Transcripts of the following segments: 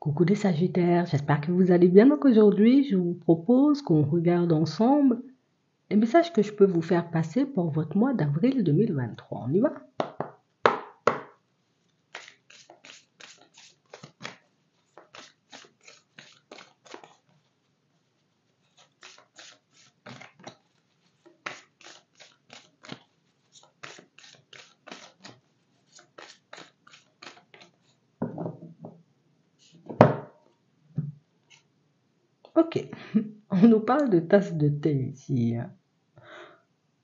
Coucou les Sagittaires, j'espère que vous allez bien. Donc aujourd'hui, je vous propose qu'on regarde ensemble les messages que je peux vous faire passer pour votre mois d'avril 2023. On y va? Ok, on nous parle de tasse de thé ici.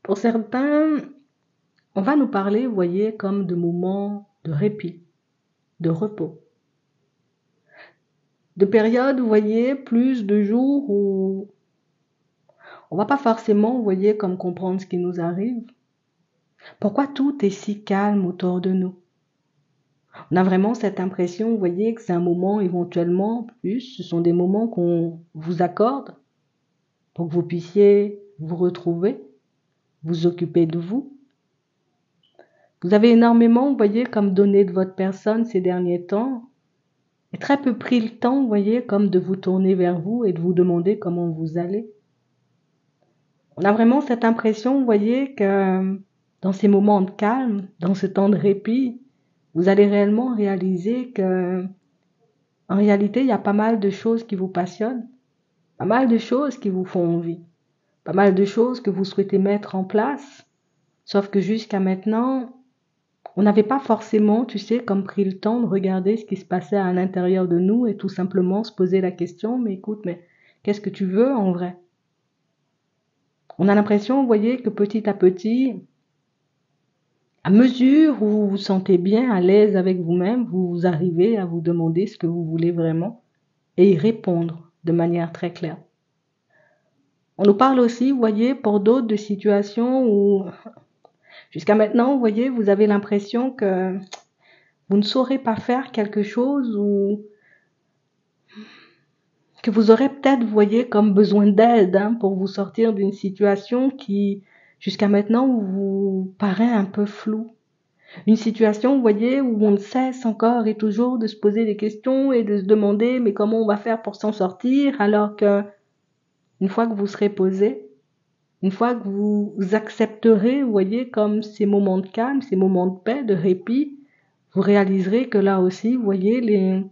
Pour certains, on va nous parler, vous voyez, comme de moments de répit, de repos. De périodes, vous voyez, plus de jours où on va pas forcément, vous voyez, comme comprendre ce qui nous arrive. Pourquoi tout est si calme autour de nous? On a vraiment cette impression, vous voyez, que c'est un moment éventuellement, plus, ce sont des moments qu'on vous accorde pour que vous puissiez vous retrouver, vous occuper de vous. Vous avez énormément, vous voyez, comme donné de votre personne ces derniers temps, et très peu pris le temps, vous voyez, comme de vous tourner vers vous et de vous demander comment vous allez. On a vraiment cette impression, vous voyez, que dans ces moments de calme, dans ce temps de répit, vous allez réellement réaliser que, en réalité, il y a pas mal de choses qui vous passionnent, pas mal de choses qui vous font envie, pas mal de choses que vous souhaitez mettre en place, sauf que jusqu'à maintenant, on n'avait pas forcément, tu sais, comme pris le temps de regarder ce qui se passait à l'intérieur de nous et tout simplement se poser la question, mais écoute, mais qu'est-ce que tu veux en vrai? On a l'impression, vous voyez, que petit à petit, à mesure où vous vous sentez bien, à l'aise avec vous-même, vous arrivez à vous demander ce que vous voulez vraiment et y répondre de manière très claire. On nous parle aussi, vous voyez, pour d'autres de situations où, jusqu'à maintenant, vous voyez, vous avez l'impression que vous ne saurez pas faire quelque chose ou que vous aurez peut-être, vous voyez, comme besoin d'aide pour vous sortir d'une situation qui, jusqu'à maintenant, vous paraît un peu floue. Une situation, vous voyez, où on ne cesse encore et toujours de se poser des questions et de se demander mais comment on va faire pour s'en sortir, alors que une fois que vous serez posé, une fois que vous accepterez, vous voyez, comme ces moments de calme, ces moments de paix, de répit, vous réaliserez que là aussi, vous voyez, les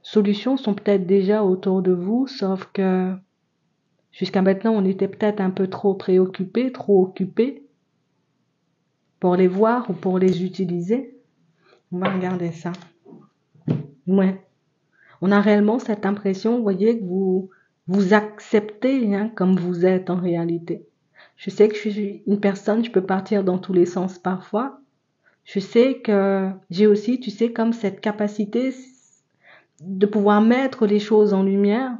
solutions sont peut-être déjà autour de vous, sauf que jusqu'à maintenant, on était peut-être un peu trop préoccupé, trop occupé pour les voir ou pour les utiliser. On va regarder ça. Ouais. On a réellement cette impression, vous voyez, que vous acceptez comme vous êtes en réalité. Je sais que je suis une personne, je peux partir dans tous les sens parfois. Je sais que j'ai aussi, tu sais, comme cette capacité de pouvoir mettre les choses en lumière.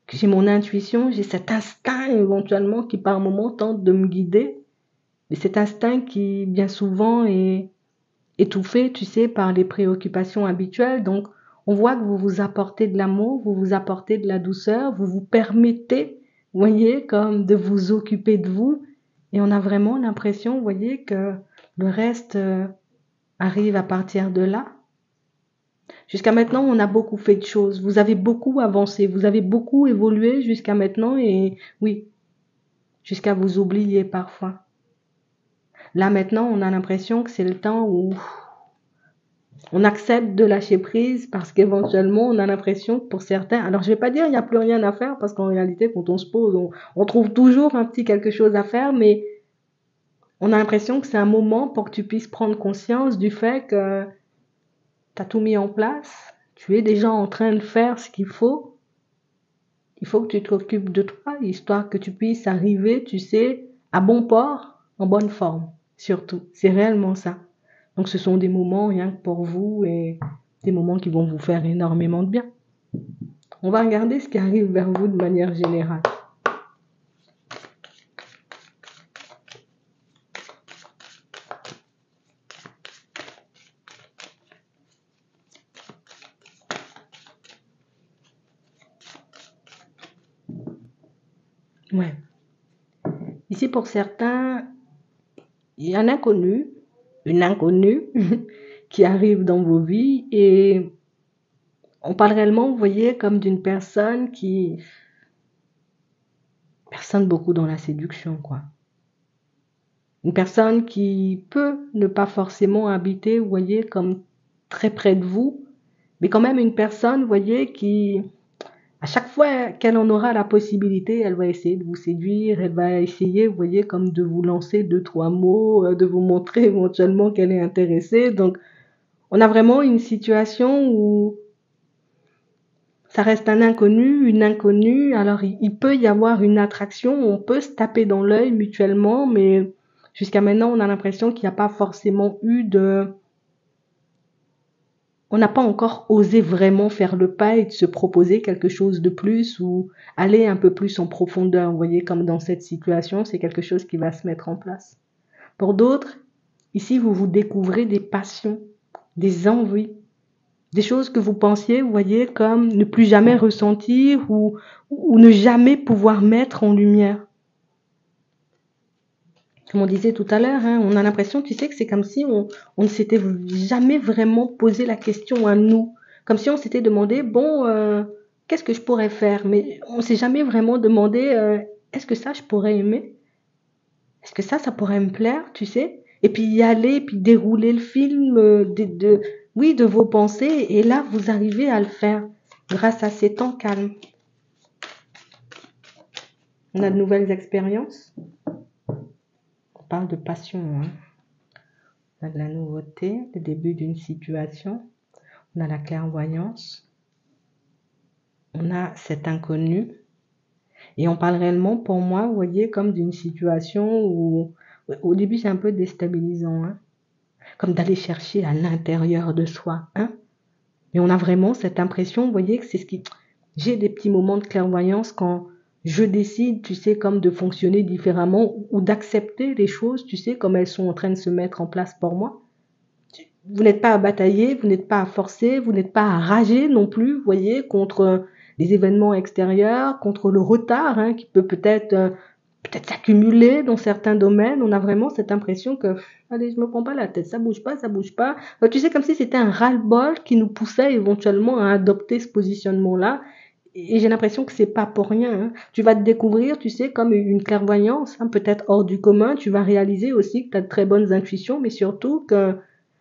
Que j'ai mon intuition, j'ai cet instinct éventuellement qui par moments tente de me guider. Mais cet instinct qui bien souvent est étouffé, tu sais, par les préoccupations habituelles. Donc, on voit que vous vous apportez de l'amour, vous vous apportez de la douceur, vous vous permettez, vous voyez, comme de vous occuper de vous. Et on a vraiment l'impression, vous voyez, que le reste arrive à partir de là. Jusqu'à maintenant, on a beaucoup fait de choses. Vous avez beaucoup avancé, vous avez beaucoup évolué jusqu'à maintenant et oui, jusqu'à vous oublier parfois. Là maintenant, on a l'impression que c'est le temps où on accepte de lâcher prise parce qu'éventuellement, on a l'impression que pour certains, alors je vais pas dire il n'y a plus rien à faire parce qu'en réalité, quand on se pose, on trouve toujours un petit quelque chose à faire, mais on a l'impression que c'est un moment pour que tu puisses prendre conscience du fait que tu as tout mis en place, tu es déjà en train de faire ce qu'il faut. Il faut que tu t'occupes de toi, histoire que tu puisses arriver, tu sais, à bon port, en bonne forme, surtout. C'est réellement ça. Donc ce sont des moments rien que pour vous et des moments qui vont vous faire énormément de bien. On va regarder ce qui arrive vers vous de manière générale. Ouais. Ici, pour certains, il y a un inconnu, une inconnue qui arrive dans vos vies et On parle réellement, vous voyez, comme d'une personne qui personne beaucoup dans la séduction, quoi. Une personne qui peut ne pas forcément habiter, vous voyez, comme très près de vous, mais quand même une personne, vous voyez, qui, à chaque fois qu'elle en aura la possibilité, elle va essayer de vous séduire, elle va essayer, vous voyez, comme de vous lancer deux, trois mots, de vous montrer éventuellement qu'elle est intéressée. Donc, on a vraiment une situation où ça reste un inconnu, une inconnue. Alors, il peut y avoir une attraction, on peut se taper dans l'œil mutuellement, mais jusqu'à maintenant, on a l'impression qu'il n'y a pas forcément eu de... On n'a pas encore osé vraiment faire le pas et de se proposer quelque chose de plus ou aller un peu plus en profondeur. Vous voyez, comme dans cette situation, c'est quelque chose qui va se mettre en place. Pour d'autres, ici, vous vous découvrez des passions, des envies, des choses que vous pensiez, vous voyez, comme ne plus jamais ressentir ou ne jamais pouvoir mettre en lumière. Comme on disait tout à l'heure, hein, on a l'impression, tu sais, que c'est comme si on ne s'était jamais vraiment posé la question à nous. Comme si on s'était demandé, bon, qu'est-ce que je pourrais faire? Mais on s'est jamais vraiment demandé, est-ce que ça, je pourrais aimer? Est-ce que ça pourrait me plaire, tu sais? Et puis y aller, puis dérouler le film oui, de vos pensées. Et là, vous arrivez à le faire grâce à ces temps calmes. On a de nouvelles expériences. On parle de passion, hein. On a de la nouveauté, le début d'une situation. On a la clairvoyance. On a cet inconnu. Et on parle réellement, pour moi, vous voyez, comme d'une situation où, au début, c'est un peu déstabilisant, hein. Comme d'aller chercher à l'intérieur de soi, hein. Mais on a vraiment cette impression, vous voyez, que c'est ce qui... J'ai des petits moments de clairvoyance quand je décide, tu sais, comme de fonctionner différemment ou d'accepter les choses, tu sais, comme elles sont en train de se mettre en place pour moi. Vous n'êtes pas à batailler, vous n'êtes pas à forcer, vous n'êtes pas à rager non plus, vous voyez, contre les événements extérieurs, contre le retard, hein, qui peut peut-être s'accumuler dans certains domaines. On a vraiment cette impression que, allez, je me prends pas la tête, ça bouge pas, ça bouge pas. Tu sais, comme si c'était un ras-le-bol qui nous poussait éventuellement à adopter ce positionnement-là. Et j'ai l'impression que c'est pas pour rien, hein. Tu vas te découvrir, tu sais, comme une clairvoyance, hein, peut-être hors du commun. Tu vas réaliser aussi que tu as de très bonnes intuitions, mais surtout que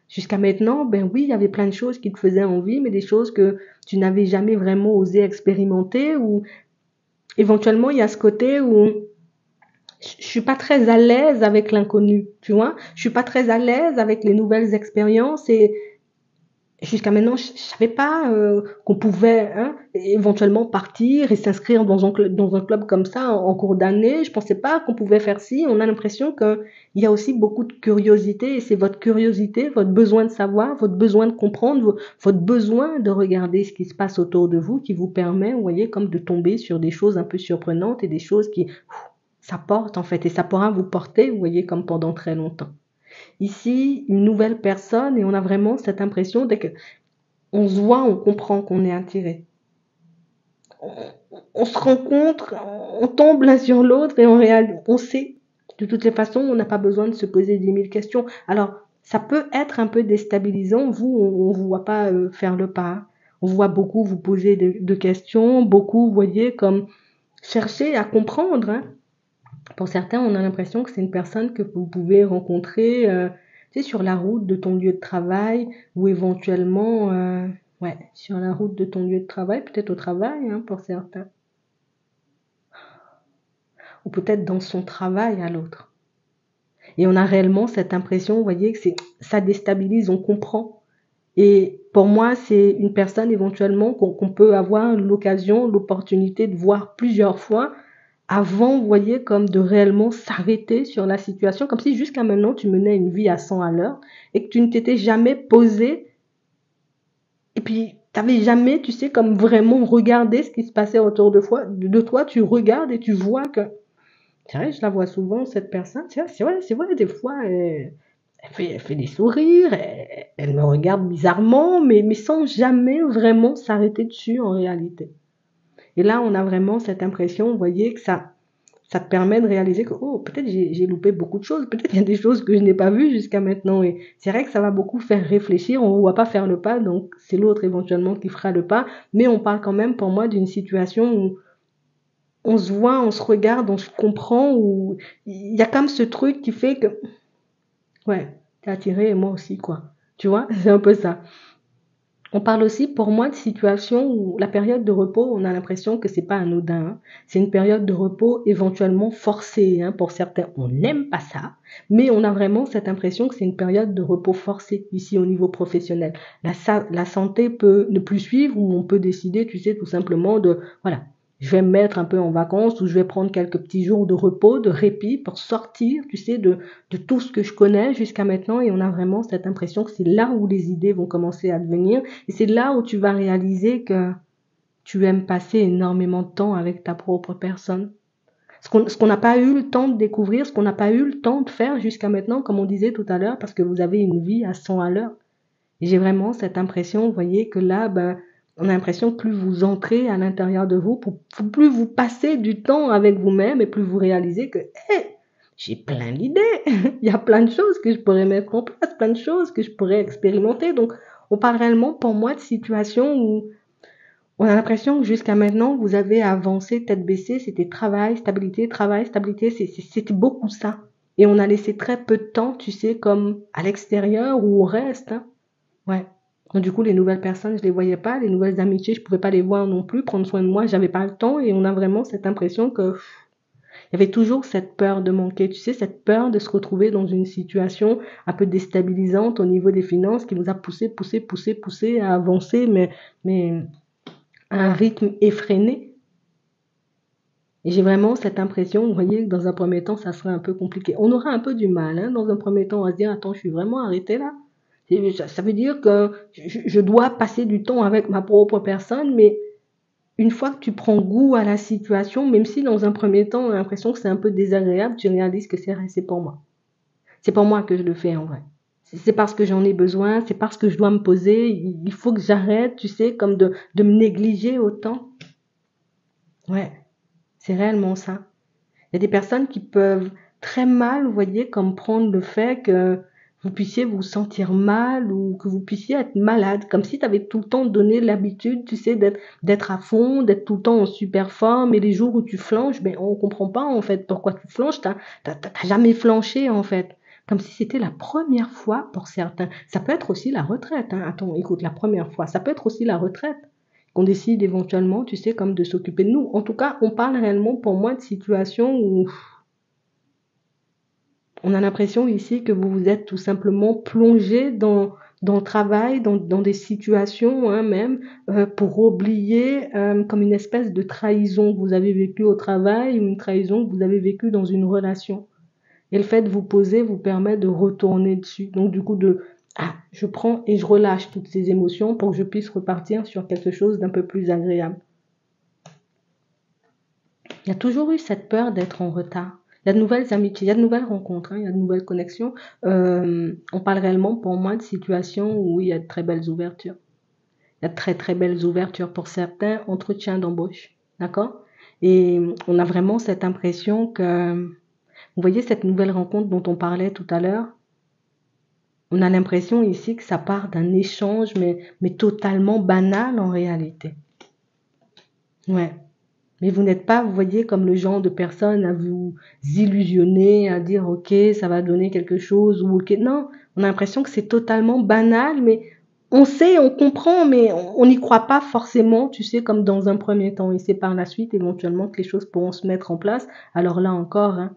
jusqu'à maintenant, ben oui, il y avait plein de choses qui te faisaient envie, mais des choses que tu n'avais jamais vraiment osé expérimenter, ou éventuellement il y a ce côté où je suis pas très à l'aise avec l'inconnu, tu vois. Je suis pas très à l'aise avec les nouvelles expériences et jusqu'à maintenant, je savais pas qu'on pouvait, hein, éventuellement partir et s'inscrire dans un club comme ça en cours d'année. Je pensais pas qu'on pouvait faire ci. On a l'impression qu'il y a aussi beaucoup de curiosité et c'est votre curiosité, votre besoin de savoir, votre besoin de comprendre, votre besoin de regarder ce qui se passe autour de vous qui vous permet, vous voyez, comme de tomber sur des choses un peu surprenantes et des choses qui, ça porte en fait et ça pourra vous porter, vous voyez, comme pendant très longtemps. Ici, une nouvelle personne et on a vraiment cette impression dès que on se voit, on comprend qu'on est attiré. On se rencontre, on tombe l'un sur l'autre et on sait. De toutes les façons, on n'a pas besoin de se poser 10 000 questions. Alors, ça peut être un peu déstabilisant. Vous, on ne vous voit pas faire le pas. On voit beaucoup vous poser de questions, beaucoup, vous voyez, comme chercher à comprendre, hein. Pour certains, on a l'impression que c'est une personne que vous pouvez rencontrer tu sais, sur la route de ton lieu de travail ou éventuellement ouais, sur la route de ton lieu de travail, peut-être au travail, hein, pour certains. Ou peut-être dans son travail à l'autre. Et on a réellement cette impression, vous voyez, que ça déstabilise, on comprend. Et pour moi, c'est une personne éventuellement qu'on peut avoir l'occasion, l'opportunité de voir plusieurs fois avant, vous voyez, comme de réellement s'arrêter sur la situation, comme si jusqu'à maintenant, tu menais une vie à 100 à l'heure et que tu ne t'étais jamais posé et puis tu n'avais jamais, tu sais, comme vraiment regardé ce qui se passait autour de toi, tu regardes et tu vois que, c'est vrai, je la vois souvent, cette personne, c'est vrai, des fois, elle fait des sourires, elle me regarde bizarrement, mais sans jamais vraiment s'arrêter dessus en réalité. Et là, on a vraiment cette impression, vous voyez, que Ça te permet de réaliser que, oh, peut-être j'ai loupé beaucoup de choses, peut-être il y a des choses que je n'ai pas vues jusqu'à maintenant. Et c'est vrai que ça va beaucoup faire réfléchir, on ne va pas faire le pas, donc c'est l'autre éventuellement qui fera le pas. Mais on parle quand même pour moi d'une situation où on se voit, on se regarde, on se comprend, où il y a quand même ce truc qui fait que, ouais, t'es attiré et moi aussi, quoi. Tu vois, c'est un peu ça. On parle aussi pour moi de situations où la période de repos, on a l'impression que c'est pas anodin, hein. C'est une période de repos éventuellement forcée, hein. Pour certains, on n'aime pas ça, mais on a vraiment cette impression que c'est une période de repos forcée ici au niveau professionnel. La santé peut ne plus suivre ou on peut décider, tu sais, tout simplement de, voilà, je vais me mettre un peu en vacances ou je vais prendre quelques petits jours de repos, de répit pour sortir, tu sais, de tout ce que je connais jusqu'à maintenant et on a vraiment cette impression que c'est là où les idées vont commencer à devenir et c'est là où tu vas réaliser que tu aimes passer énormément de temps avec ta propre personne. Ce qu'on n'a pas eu le temps de découvrir, ce qu'on n'a pas eu le temps de faire jusqu'à maintenant, comme on disait tout à l'heure, parce que vous avez une vie à 100 à l'heure. Et j'ai vraiment cette impression, vous voyez, que là, ben, on a l'impression que plus vous entrez à l'intérieur de vous, plus vous passez du temps avec vous-même et plus vous réalisez que, j'ai plein d'idées. Il y a plein de choses que je pourrais mettre en place, plein de choses que je pourrais expérimenter. Donc, on parle réellement pour moi de situations où on a l'impression que jusqu'à maintenant, vous avez avancé tête baissée, c'était travail, stabilité, c'était beaucoup ça. Et on a laissé très peu de temps, tu sais, comme à l'extérieur où on reste, hein. Ouais. Donc, du coup, les nouvelles personnes, je les voyais pas, les nouvelles amitiés, je pouvais pas les voir non plus, prendre soin de moi, j'avais pas le temps et on a vraiment cette impression que il y avait toujours cette peur de manquer, tu sais, cette peur de se retrouver dans une situation un peu déstabilisante au niveau des finances qui nous a poussé à avancer, mais à un rythme effréné. Et j'ai vraiment cette impression, vous voyez, que dans un premier temps, ça serait un peu compliqué. On aura un peu du mal, hein, dans un premier temps, à se dire, attends, je suis vraiment arrêté là. Ça veut dire que je dois passer du temps avec ma propre personne, mais une fois que tu prends goût à la situation, même si dans un premier temps, on a l'impression que c'est un peu désagréable, tu réalises que c'est pour moi. C'est pour moi que je le fais en vrai. C'est parce que j'en ai besoin, c'est parce que je dois me poser, il faut que j'arrête, tu sais, comme de me négliger autant. Ouais, c'est réellement ça. Il y a des personnes qui peuvent très mal, vous voyez, comme prendre le fait que vous puissiez vous sentir mal ou que vous puissiez être malade, comme si tu avais tout le temps donné l'habitude, tu sais, d'être à fond, d'être tout le temps en super forme, et les jours où tu flanches, ben on comprend pas en fait pourquoi tu flanches, t'as jamais flanché en fait. Comme si c'était la première fois pour certains. Ça peut être aussi la retraite, hein. Attends, écoute, la première fois, ça peut être aussi la retraite qu'on décide éventuellement, tu sais, comme de s'occuper de nous. En tout cas, on parle réellement pour moi de situations où on a l'impression ici que vous vous êtes tout simplement plongé dans le travail, dans des situations, hein, même, pour oublier comme une espèce de trahison que vous avez vécue au travail ou une trahison que vous avez vécue dans une relation. Et le fait de vous poser vous permet de retourner dessus. Donc du coup, je prends et je relâche toutes ces émotions pour que je puisse repartir sur quelque chose d'un peu plus agréable. Il y a toujours eu cette peur d'être en retard. Il y a de nouvelles amitiés, il y a de nouvelles rencontres, hein, il y a de nouvelles connexions. On parle réellement pour moi de situations où il y a de très belles ouvertures. Il y a de très très belles ouvertures pour certains entretiens d'embauche. D'accord? Et on a vraiment cette impression que, vous voyez cette nouvelle rencontre dont on parlait tout à l'heure, on a l'impression ici que ça part d'un échange, mais totalement banal en réalité. Ouais. Mais vous n'êtes pas, vous voyez, comme le genre de personne à vous illusionner, à dire, ok, ça va donner quelque chose, ou ok, non, on a l'impression que c'est totalement banal, mais on sait, on comprend, mais on n'y croit pas forcément, tu sais, comme dans un premier temps. Et c'est par la suite, éventuellement, que les choses pourront se mettre en place. Alors là encore, hein,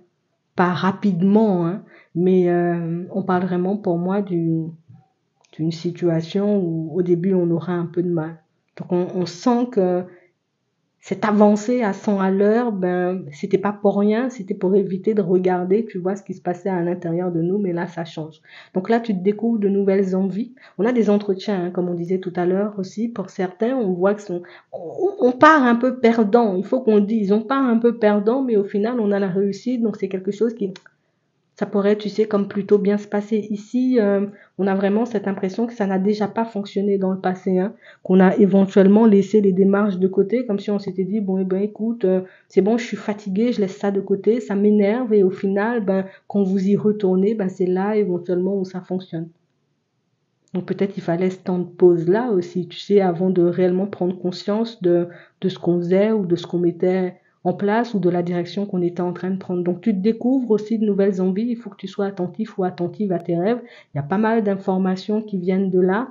pas rapidement, hein, mais on parle vraiment pour moi d'une situation où au début, on aura un peu de mal. Donc on sent que cette avancée à 100 à l'heure, ben, c'était pas pour rien, c'était pour éviter de regarder, tu vois, ce qui se passait à l'intérieur de nous, mais là, ça change. Donc là, tu te découvres de nouvelles envies. On a des entretiens, hein, comme on disait tout à l'heure aussi, pour certains, on voit que on part un peu perdant, il faut qu'on le dise, on part un peu perdant, mais au final, on a la réussite, donc c'est quelque chose qui, ça pourrait, tu sais, comme plutôt bien se passer. Ici, on a vraiment cette impression que ça n'a déjà pas fonctionné dans le passé, hein, qu'on a éventuellement laissé les démarches de côté, comme si on s'était dit, bon, eh ben, écoute, c'est bon, je suis fatiguée, je laisse ça de côté, ça m'énerve, et au final, ben, quand vous y retournez, ben, c'est là, éventuellement, où ça fonctionne. Donc peut-être il fallait ce temps de pause-là aussi, tu sais, avant de réellement prendre conscience de ce qu'on faisait ou de ce qu'on mettait en place ou de la direction qu'on était en train de prendre. Donc tu te découvres aussi de nouvelles envies, il faut que tu sois attentif ou attentive à tes rêves. Il y a pas mal d'informations qui viennent de là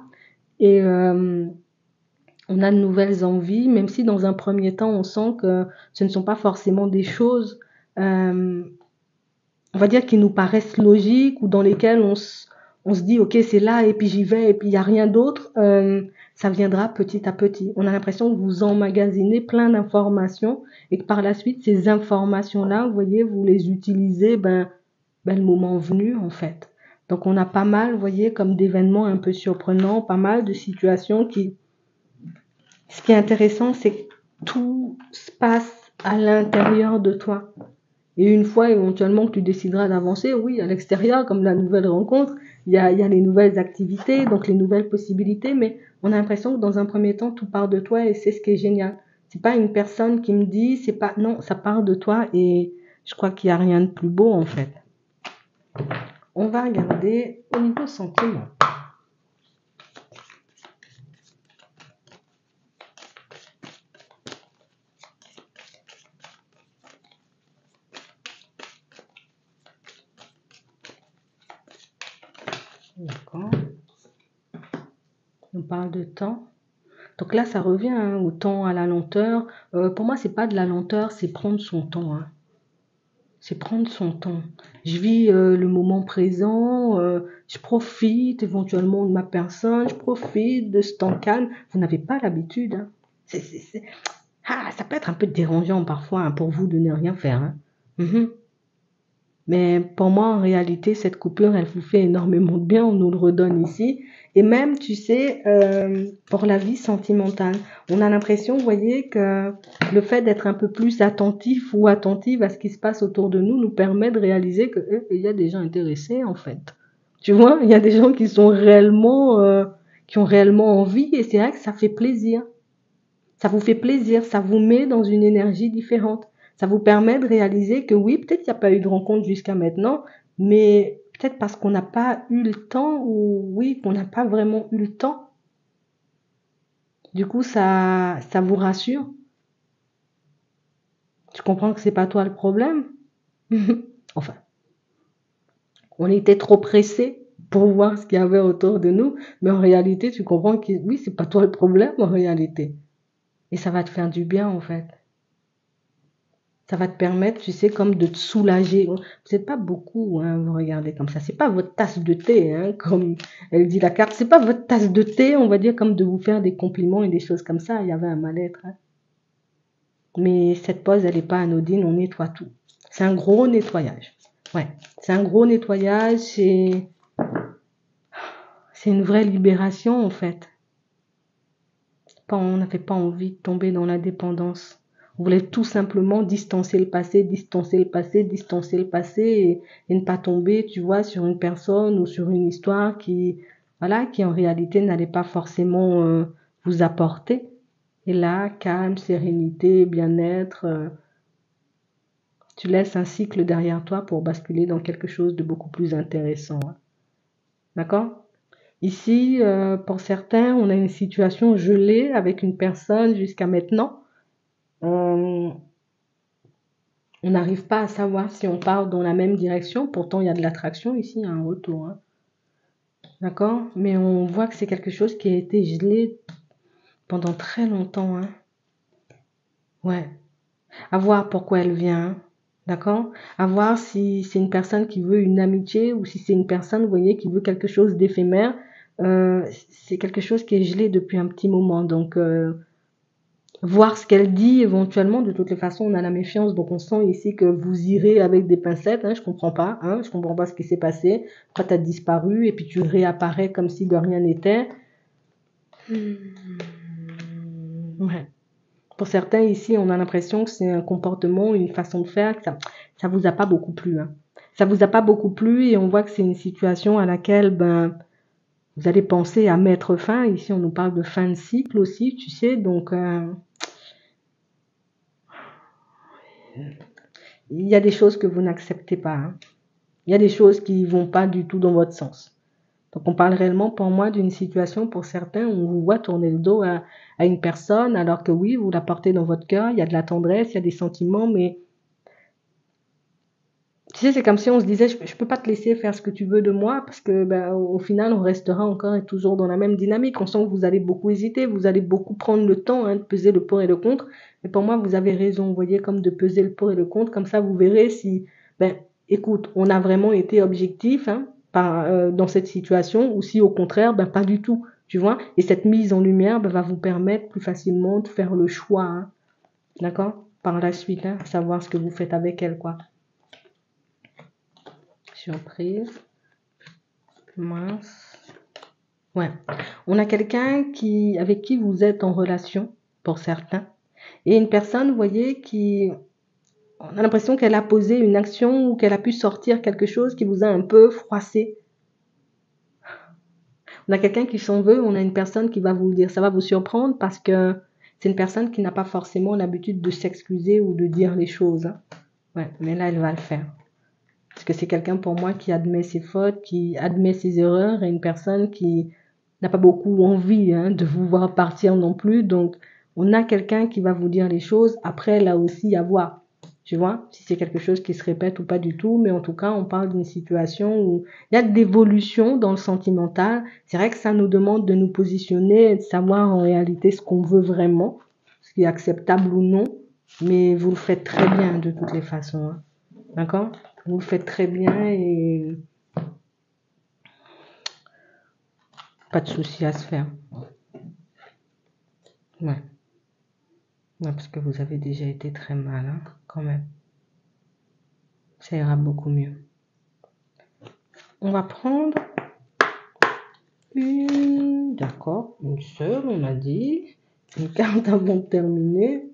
et on a de nouvelles envies, même si dans un premier temps on sent que ce ne sont pas forcément des choses, euh, on va dire, qui nous paraissent logiques ou dans lesquelles on se dit, ok, c'est là et puis j'y vais et puis il n'y a rien d'autre. Ça viendra petit à petit. On a l'impression que vous emmagasinez plein d'informations et que par la suite, ces informations-là, vous voyez, vous les utilisez, le moment venu, en fait. Donc, on a pas mal, vous voyez, comme d'événements un peu surprenants, pas mal de situations qui... Ce qui est intéressant, c'est que tout se passe à l'intérieur de toi. Et une fois éventuellement que tu décideras d'avancer, oui, à l'extérieur, comme la nouvelle rencontre, il y a les nouvelles activités, donc les nouvelles possibilités, mais on a l'impression que dans un premier temps, tout part de toi et c'est ce qui est génial. C'est pas une personne qui me dit, c'est pas, non, ça part de toi et je crois qu'il n'y a rien de plus beau en fait. On va regarder au niveau sentiment. D'accord. On parle de temps. Donc là, ça revient hein, au temps, à la lenteur. Pour moi, c'est pas de la lenteur, c'est prendre son temps. Hein. C'est prendre son temps. Je vis le moment présent, je profite éventuellement de ma personne, je profite de ce temps calme. Vous n'avez pas l'habitude. Hein. Ah, ça peut être un peu dérangeant parfois hein, pour vous de ne rien faire. Hein. Mhm. Mais pour moi, en réalité, cette coupure, elle vous fait énormément de bien. On nous le redonne ici. Et même, tu sais, pour la vie sentimentale, on a l'impression, vous voyez, que le fait d'être un peu plus attentif ou attentive à ce qui se passe autour de nous nous permet de réaliser que il y a des gens intéressés, en fait. Tu vois, il y a des gens qui sont réellement, qui ont réellement envie. Et c'est vrai que ça fait plaisir. Ça vous fait plaisir, ça vous met dans une énergie différente. Ça vous permet de réaliser que oui, peut-être qu'il n'y a pas eu de rencontre jusqu'à maintenant, mais peut-être parce qu'on n'a pas eu le temps ou oui, qu'on n'a pas vraiment eu le temps. Du coup, ça vous rassure. Tu comprends que c'est pas toi le problème. Enfin, on était trop pressés pour voir ce qu'il y avait autour de nous, mais en réalité, tu comprends que oui, c'est pas toi le problème en réalité. Et ça va te faire du bien en fait. Ça va te permettre, tu sais, comme de te soulager. Vous n'êtes pas beaucoup, hein, vous regardez comme ça. C'est pas votre tasse de thé, hein, comme elle dit la carte. C'est pas votre tasse de thé, on va dire, comme de vous faire des compliments et des choses comme ça. Il y avait un mal-être. Hein. Mais cette pause, elle n'est pas anodine, on nettoie tout. C'est un gros nettoyage. Ouais, c'est un gros nettoyage, c'est une vraie libération, en fait. On n'avait pas envie de tomber dans la dépendance. On voulait tout simplement distancer le passé, distancer le passé, distancer le passé et ne pas tomber, tu vois, sur une personne ou sur une histoire qui, voilà, qui en réalité n'allait pas forcément vous apporter. Et là, calme, sérénité, bien-être, tu laisses un cycle derrière toi pour basculer dans quelque chose de beaucoup plus intéressant. Hein. D'accord? Ici, pour certains, on a une situation gelée avec une personne jusqu'à maintenant. On n'arrive pas à savoir si on part dans la même direction. Pourtant, il y a de l'attraction ici, il y a un retour. Hein. D'accord? Mais on voit que c'est quelque chose qui a été gelé pendant très longtemps. Hein. Ouais. À voir pourquoi elle vient. Hein. D'accord? À voir si c'est une personne qui veut une amitié ou si c'est une personne, vous voyez, qui veut quelque chose d'éphémère. C'est quelque chose qui est gelé depuis un petit moment. Donc, voir ce qu'elle dit éventuellement. De toutes les façons, on a la méfiance, donc on sent ici que vous irez avec des pincettes. Hein, je comprends pas, hein, je comprends pas ce qui s'est passé. Toi, t'as disparu et puis tu réapparais comme si de rien n'était. Ouais. Pour certains ici, on a l'impression que c'est un comportement, une façon de faire, que ça vous a pas beaucoup plu. Hein. Ça vous a pas beaucoup plu et on voit que c'est une situation à laquelle, ben, vous allez penser à mettre fin. Ici, on nous parle de fin de cycle aussi, tu sais. Donc, il y a des choses que vous n'acceptez pas, hein. Il y a des choses qui vont pas du tout dans votre sens. Donc, on parle réellement pour moi d'une situation pour certains où on vous voit tourner le dos à une personne alors que oui, vous la portez dans votre cœur, il y a de la tendresse, il y a des sentiments, mais tu sais, c'est comme si on se disait, je peux pas te laisser faire ce que tu veux de moi parce que ben, au final, on restera encore et toujours dans la même dynamique. On sent que vous allez beaucoup hésiter, vous allez beaucoup prendre le temps de peser le pour et le contre. Mais pour moi, vous avez raison, vous voyez, comme de peser le pour et le contre. Comme ça, vous verrez si, ben, écoute, on a vraiment été objectif dans cette situation ou si au contraire, ben, pas du tout. Tu vois? Et cette mise en lumière ben, va vous permettre plus facilement de faire le choix. D'accord? Par la suite, savoir ce que vous faites avec elle, quoi. Surprise. Mince. Ouais. On a quelqu'un avec qui vous êtes en relation, pour certains. Et une personne, vous voyez, on a l'impression qu'elle a posé une action ou qu'elle a pu sortir quelque chose qui vous a un peu froissé. On a quelqu'un qui s'en veut, on a une personne qui va vous dire, ça va vous surprendre parce que c'est une personne qui n'a pas forcément l'habitude de s'excuser ou de dire les choses. Ouais, mais là, elle va le faire. Parce que c'est quelqu'un pour moi qui admet ses fautes, qui admet ses erreurs et une personne qui n'a pas beaucoup envie de vous voir partir non plus. Donc, on a quelqu'un qui va vous dire les choses. Après, là aussi, à voir. Tu vois, si c'est quelque chose qui se répète ou pas du tout. Mais en tout cas, on parle d'une situation où il y a de l'évolution dans le sentimental. C'est vrai que ça nous demande de nous positionner et de savoir en réalité ce qu'on veut vraiment, ce qui est acceptable ou non. Mais vous le faites très bien de toutes les façons. D'accord? Vous le faites très bien et pas de souci à se faire. Ouais. Ouais, parce que vous avez déjà été très mal, quand même. Ça ira beaucoup mieux. On va prendre d'accord, une seule, on a dit. Une carte avant de terminer.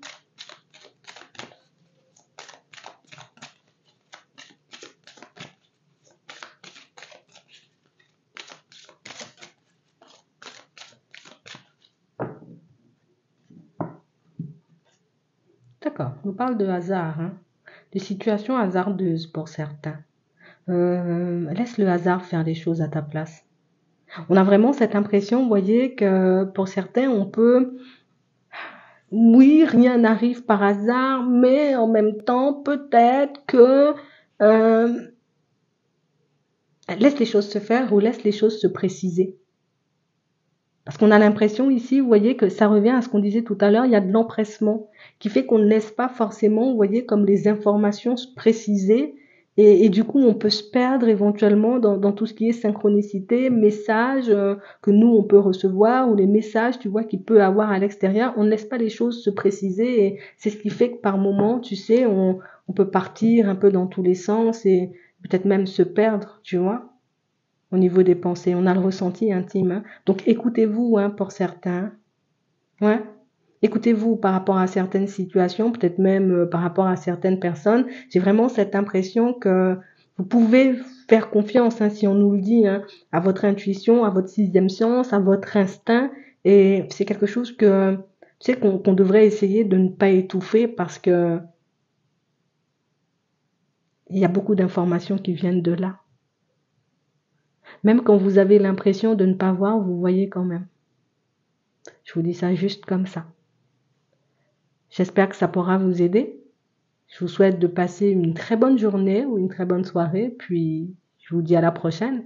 D'accord, on parle de hasard, de situations hasardeuses pour certains. Laisse le hasard faire les choses à ta place. On a vraiment cette impression, vous voyez, que pour certains, on peut, oui, rien n'arrive par hasard, mais en même temps, peut-être que laisse les choses se faire ou laisse les choses se préciser. Parce qu'on a l'impression ici, vous voyez, que ça revient à ce qu'on disait tout à l'heure, il y a de l'empressement qui fait qu'on ne laisse pas forcément, vous voyez, comme les informations se préciser et du coup, on peut se perdre éventuellement dans tout ce qui est synchronicité, messages que nous, on peut recevoir ou les messages, tu vois, qu'il peut avoir à l'extérieur. On ne laisse pas les choses se préciser et c'est ce qui fait que par moment, tu sais, on peut partir un peu dans tous les sens et peut-être même se perdre, tu vois. Au niveau des pensées, on a le ressenti intime. Donc écoutez-vous pour certains. Ouais. Écoutez-vous par rapport à certaines situations, peut-être même par rapport à certaines personnes. J'ai vraiment cette impression que vous pouvez faire confiance, si on nous le dit, à votre intuition, à votre sixième sens, à votre instinct. Et c'est quelque chose que, tu sais, qu'on devrait essayer de ne pas étouffer parce que il y a beaucoup d'informations qui viennent de là. Même quand vous avez l'impression de ne pas voir, vous voyez quand même. Je vous dis ça juste comme ça. J'espère que ça pourra vous aider. Je vous souhaite de passer une très bonne journée ou une très bonne soirée, puis je vous dis à la prochaine.